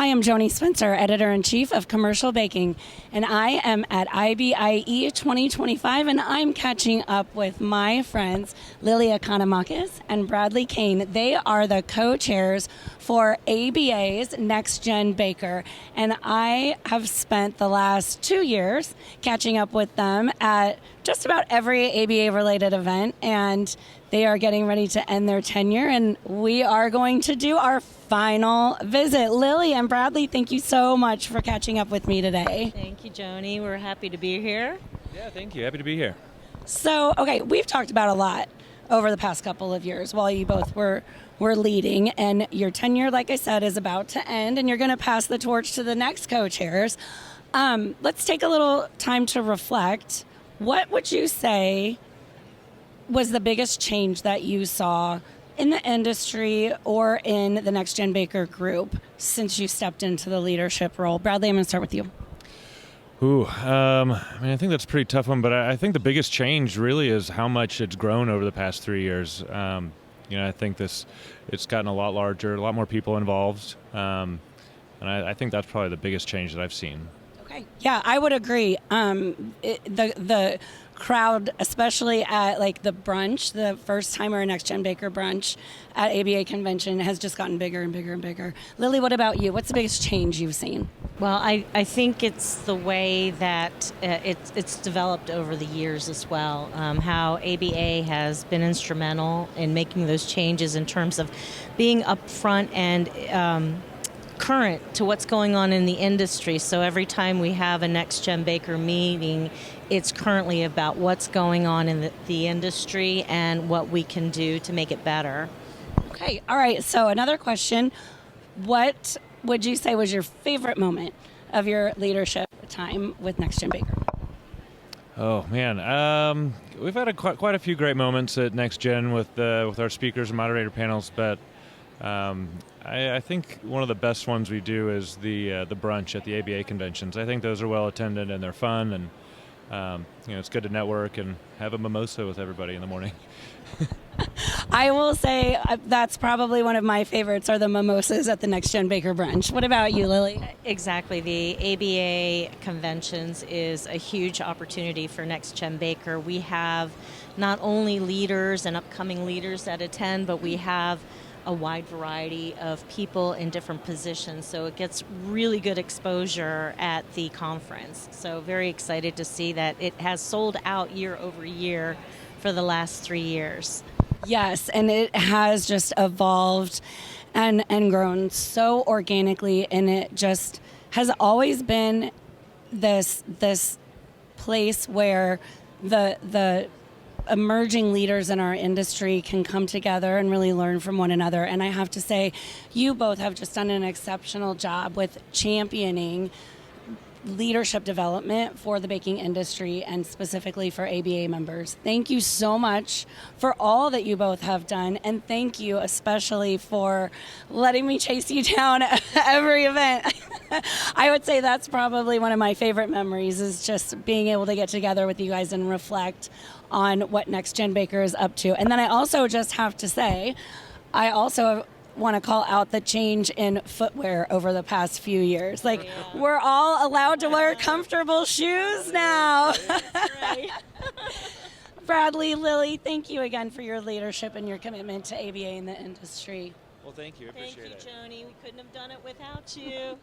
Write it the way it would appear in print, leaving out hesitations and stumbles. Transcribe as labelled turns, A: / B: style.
A: I am Joanie Spencer, Editor-in-Chief of Commercial Baking, and I am at IBIE 2025, and I'm catching up with my friends Lili Economakis and Bradley Cain. They are the co-chairs for ABA's NextGenBaker, and I have spent the last 2 years catching up with them at just about every ABA-related event, and they are getting ready to end their tenure, and we are going to do our final visit. Lili and Bradley, thank you so much for catching up with me today.
B: Thank you, Joanie. We're happy to be here.
C: Yeah, thank you. Happy to be here.
A: So, okay, we've talked about a lot over the past couple of years while you both were leading, and your tenure, like I said, is about to end, and you're going to pass the torch to the next co-chairs. Let's take a little time to reflect. What would you say was the biggest change that you saw in the industry or in the NextGenBaker group since you stepped into the leadership role? Bradley, I'm going to start with you.
C: I think that's a pretty tough one, but I think the biggest change really is how much it's grown over the past 3 years. I think it's gotten a lot larger, a lot more people involved, and I think that's probably the biggest change that I've seen.
A: Okay, yeah, I would agree. The crowd, especially at like the brunch, the first timer NextGenBaker brunch at ABA convention, has just gotten bigger and bigger and bigger. Lili, what about you? What's the biggest change you've seen?
B: Well, I think it's the way that it's developed over the years as well, how ABA has been instrumental in making those changes in terms of being upfront and current to what's going on in the industry. So every time we have a NextGenBaker meeting, it's currently about what's going on in the industry and what we can do to make it better.
A: Okay, all right, so another question. What would you say was your favorite moment of your leadership time with NextGenBaker?
C: Oh man, we've had quite a few great moments at NextGen with our speakers and moderator panels, but I think one of the best ones we do is the brunch at the ABA conventions. I think those are well attended and they're fun, and it's good to network and have a mimosa with everybody in the morning.
A: I will say that's probably one of my favorites, are the mimosas at the NextGenBaker brunch. What about you, Lili?
B: Exactly. The ABA conventions is a huge opportunity for NextGenBaker. We have not only leaders and upcoming leaders that attend, but we have a wide variety of people in different positions, so it gets really good exposure at the conference. So very excited to see that it has sold out year over year for the last 3 years.
A: Yes, and it has just evolved and grown so organically, and it just has always been this place where the emerging leaders in our industry can come together and really learn from one another. And I have to say, you both have just done an exceptional job with championing leadership development for the baking industry and specifically for ABA members. Thank you so much for all that you both have done, and thank you especially for letting me chase you down at every event. I would say that's probably one of my favorite memories, is just being able to get together with you guys and reflect on what NextGenBaker is up to. And then I also just have to say, I also want to call out the change in footwear over the past few years. We're all allowed to wear comfortable shoes now.
B: Right.
A: Bradley, Lili, thank you again for your leadership and your commitment to ABA in the industry.
C: Well, thank you. I appreciate it.
B: Thank you, Joanie. We couldn't have done it without you.